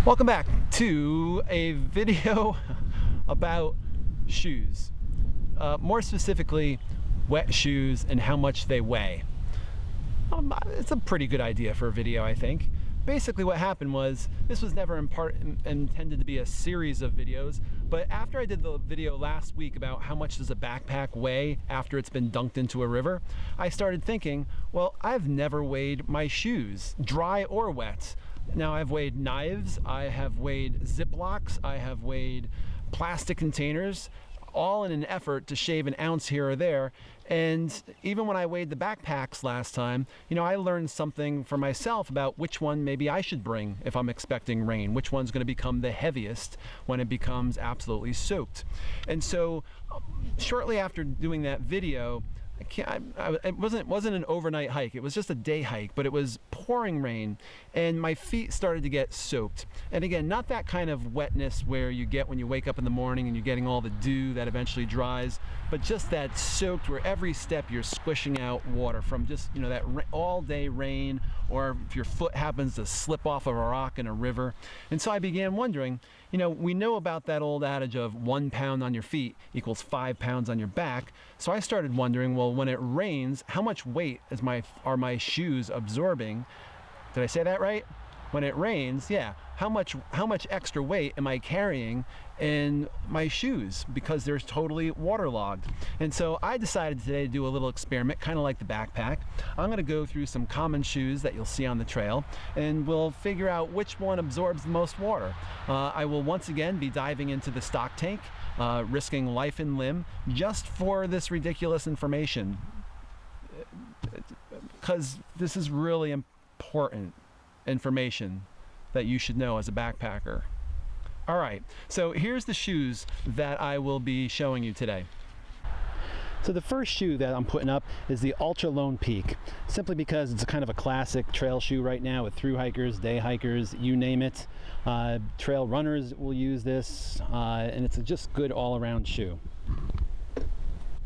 Welcome back to a video about shoes. More specifically, wet shoes and how much they weigh. It's a pretty good idea for a video, I think. Basically what happened was, this was never intended to be a series of videos, but after I did the video last week about how much does a backpack weigh after it's been dunked into a river, I started thinking, well, I've never weighed my shoes, dry or wet. Now I've weighed knives, I have weighed Ziplocs, I have weighed plastic containers, all in an effort to shave an ounce here or there. And even when I weighed the backpacks last time, I learned something for myself about which one maybe I should bring if I'm expecting rain, which one's going to become the heaviest when it becomes absolutely soaked. And so shortly after doing that video, it wasn't an overnight hike, it was just a day hike, but it was pouring rain and my feet started to get soaked. And again, not that kind of wetness where you get when you wake up in the morning and you're getting all the dew that eventually dries, but just that soaked where every step you're squishing out water from just that all day rain, or if your foot happens to slip off of a rock in a river. And so I began wondering, we know about that old adage of 1 pound on your feet equals 5 pounds on your back. So I started wondering, well, when it rains, how much weight are my shoes absorbing? Did I say that right? When it rains, yeah, how much extra weight am I carrying in my shoes because they're totally waterlogged? And so I decided today to do a little experiment, kind of like the backpack. I'm going to go through some common shoes that you'll see on the trail, and we'll figure out which one absorbs the most water. I will once again be diving into the stock tank, risking life and limb just for this ridiculous information, because this is really important information that you should know as a backpacker. All right, so here's the shoes that I will be showing you today. So the first shoe that I'm putting up is the Ultra Lone Peak, simply because it's a kind of a classic trail shoe right now with thru hikers, day hikers, you name it. Trail runners will use this, and it's a just good all-around shoe.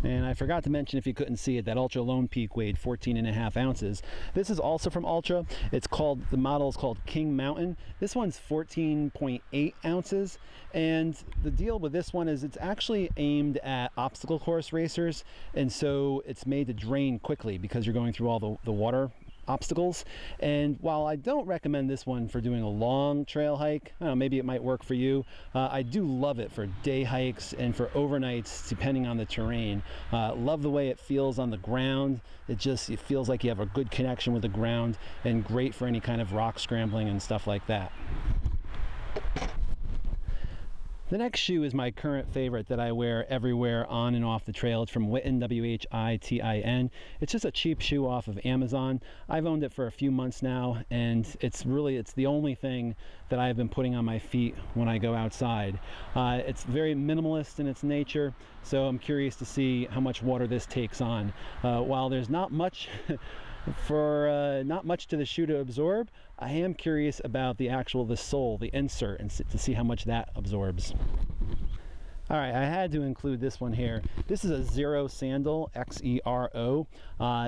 And I forgot to mention, if you couldn't see it, that Ultra Lone Peak weighed 14.5 ounces. This is also from Ultra. The model is called King Mountain. This one's 14.8 ounces. And the deal with this one is it's actually aimed at obstacle course racers. And so it's made to drain quickly because you're going through all the water obstacles. And while I don't recommend this one for doing a long trail hike, I don't know, maybe it might work for you. I do love it for day hikes and for overnights, depending on the terrain. Love the way it feels on the ground. It feels like you have a good connection with the ground, and great for any kind of rock scrambling and stuff like that. The next shoe is my current favorite that I wear everywhere on and off the trail. It's from Wittin, W-H-I-T-I-N. It's just a cheap shoe off of Amazon. I've owned it for a few months now, and it's the only thing that I've been putting on my feet when I go outside. It's very minimalist in its nature, so I'm curious to see how much water this takes on. While there's not much not much to the shoe to absorb, I am curious about the sole, the insert, and to see how much that absorbs. All right, I had to include this one here. This is a Xero sandal, X-E-R-O.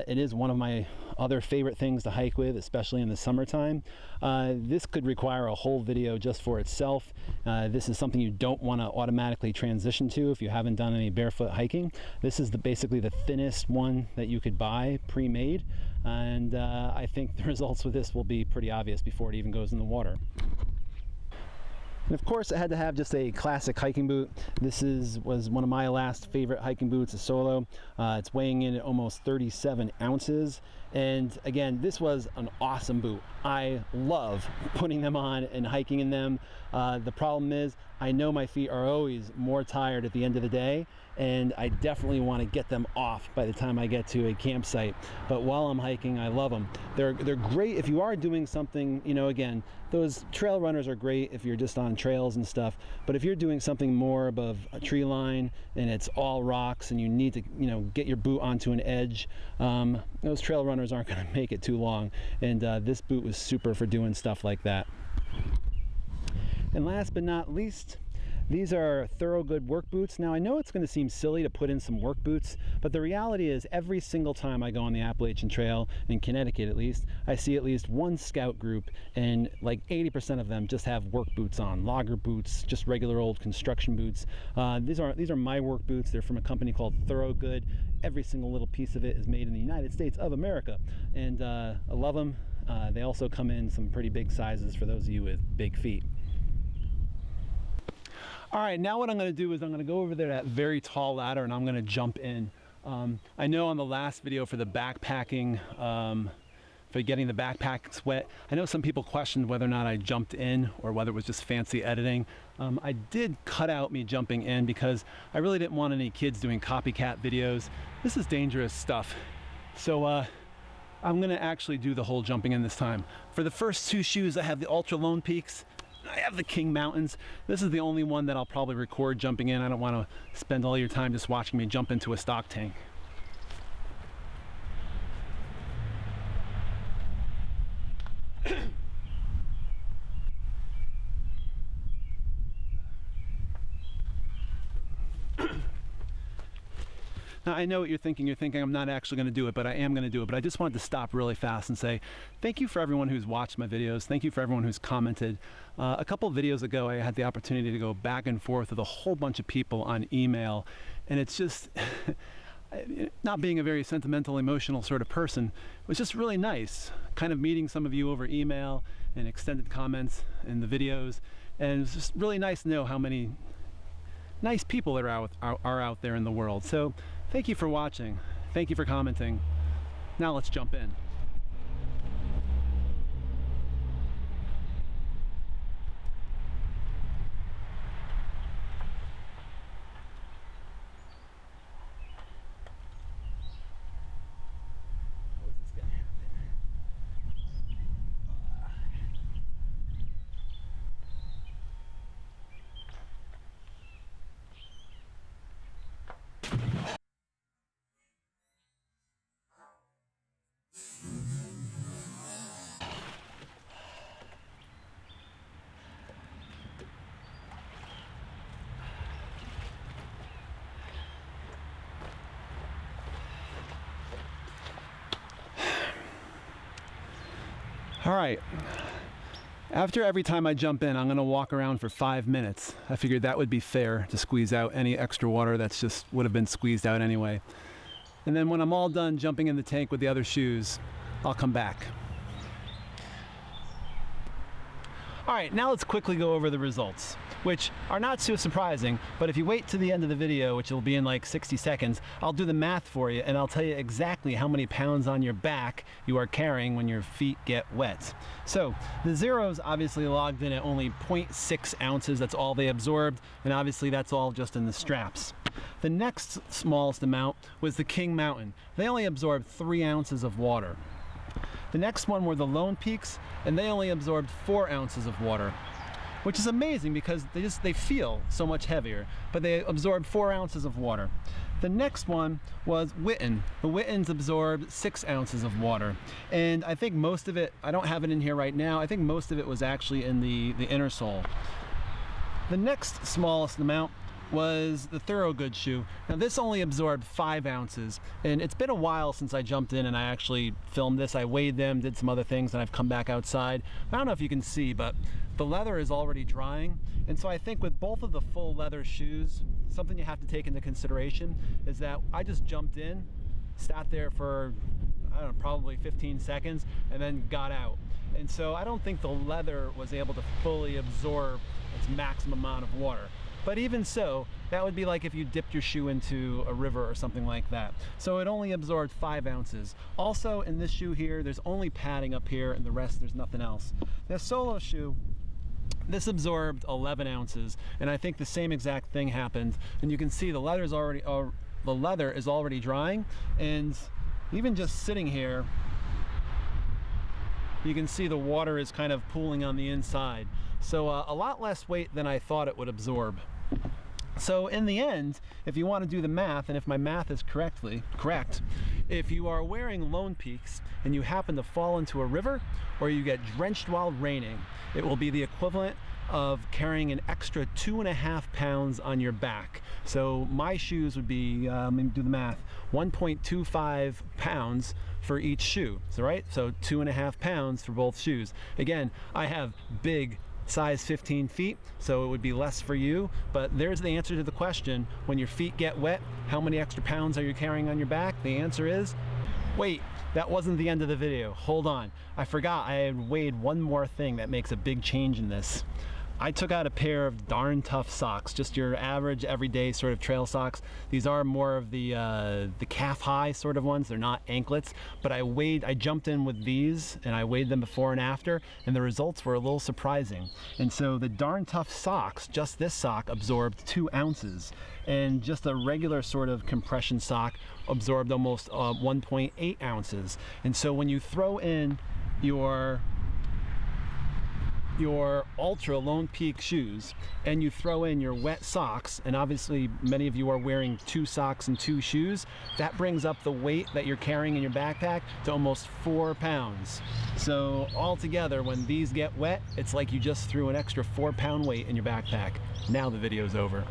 It is one of my other favorite things to hike with, especially in the summertime. This could require a whole video just for itself. This is something you don't want to automatically transition to if you haven't done any barefoot hiking. This is basically the thinnest one that you could buy pre-made, and I think the results with this will be pretty obvious before it even goes in the water. And of course, I had to have just a classic hiking boot. This was one of my last favorite hiking boots, a Solo. It's weighing in at almost 37 ounces. And again, this was an awesome boot. I love putting them on and hiking in them. The problem is, I know my feet are always more tired at the end of the day, and I definitely want to get them off by the time I get to a campsite. But while I'm hiking, I love them. They're great if you are doing something, again, those trail runners are great if you're just on trails and stuff, but if you're doing something more above a tree line and it's all rocks and you need to, get your boot onto an edge, those trail runners aren't going to make it too long. And this boot was super for doing stuff like that. And last but not least, These are Thorogood work boots. Now I know it's going to seem silly to put in some work boots, but the reality is every single time I go on the Appalachian Trail, in Connecticut at least, I see at least one scout group, and like 80% of them just have work boots on, logger boots, just regular old construction boots. These are my work boots. They're from a company called Thorogood. Every single little piece of it is made in the United States of America, and I love them. They also come in some pretty big sizes for those of you with big feet. All right, now what I'm going to do is I'm going to go over there, that very tall ladder, and I'm going to jump in. I know on the last video for the backpacking, for getting the backpacks wet, I know some people questioned whether or not I jumped in or whether it was just fancy editing. I did cut out me jumping in because I really didn't want any kids doing copycat videos. This is dangerous stuff. So I'm going to actually do the whole jumping in this time. For the first two shoes, I have the Ultra Lone Peaks. I have the King Mountains. This is the only one that I'll probably record jumping in. I don't want to spend all your time just watching me jump into a stock tank. Now I know what you're thinking. You're thinking I'm not actually going to do it, but I am going to do it. But I just wanted to stop really fast and say thank you for everyone who's watched my videos. Thank you for everyone who's commented. A couple of videos ago, I had the opportunity to go back and forth with a whole bunch of people on email, and it's just not being a very sentimental, emotional sort of person, it was just really nice kind of meeting some of you over email and extended comments in the videos, and it was just really nice to know how many nice people are out there in the world. So thank you for watching. Thank you for commenting. Now let's jump in. All right, after every time I jump in, I'm gonna walk around for 5 minutes. I figured that would be fair to squeeze out any extra water that's just would have been squeezed out anyway. And then when I'm all done jumping in the tank with the other shoes, I'll come back. All right, now let's quickly go over the results, which are not so surprising, but if you wait to the end of the video, which will be in like 60 seconds, I'll do the math for you and I'll tell you exactly how many pounds on your back you are carrying when your feet get wet. So the zeros obviously logged in at only 0.6 ounces, that's all they absorbed, and obviously that's all just in the straps. The next smallest amount was the King Mountain. They only absorbed 3 ounces of water. The next one were the Lone Peaks, and they only absorbed 4 ounces of water, which is amazing because they feel so much heavier, but they absorbed 4 ounces of water. The next one was Witten. The Wittens absorbed 6 ounces of water, and I think most of it, I don't have it in here right now, I think most of it was actually in the inner sole. The next smallest amount was the Thorogood shoe. Now this only absorbed 5 ounces, and it's been a while since I jumped in and I actually filmed this. I weighed them, did some other things, and I've come back outside. I don't know if you can see, but the leather is already drying, and so I think with both of the full leather shoes, something you have to take into consideration is that I just jumped in, sat there for, I don't know, probably 15 seconds, and then got out. And so I don't think the leather was able to fully absorb its maximum amount of water. But even so, that would be like if you dipped your shoe into a river or something like that. So it only absorbed 5 ounces. Also in this shoe here, there's only padding up here and the rest there's nothing else. The Solo shoe, this absorbed 11 ounces, and I think the same exact thing happened. And you can see the leather is already drying, and even just sitting here, you can see the water is kind of pooling on the inside. So a lot less weight than I thought it would absorb. So in the end, if you want to do the math, and if my math is correct, if you are wearing Lone Peaks and you happen to fall into a river or you get drenched while raining, it will be the equivalent of carrying an extra 2.5 pounds on your back. So my shoes would be, let me do the math, 1.25 pounds for each shoe. So right, so 2.5 pounds for both shoes. Again, I have big size 15 feet, so it would be less for you, but there's the answer to the question. When your feet get wet, how many extra pounds are you carrying on your back? The answer is, wait, that wasn't the end of the video. Hold on, I forgot I had weighed one more thing that makes a big change in this. I took out a pair of darn tough socks, just your average everyday sort of trail socks. These are more of the calf high sort of ones. They're not anklets, but I jumped in with these and I weighed them before and after, and the results were a little surprising. And so the darn tough socks, just this sock absorbed 2 ounces, and just a regular sort of compression sock absorbed almost 1.8 ounces. And so when you throw in your Ultra Lone Peak shoes and you throw in your wet socks, and obviously many of you are wearing 2 socks and 2 shoes, that brings up the weight that you're carrying in your backpack to almost 4 pounds. So altogether, when these get wet, it's like you just threw an extra 4-pound weight in your backpack. Now the video's over.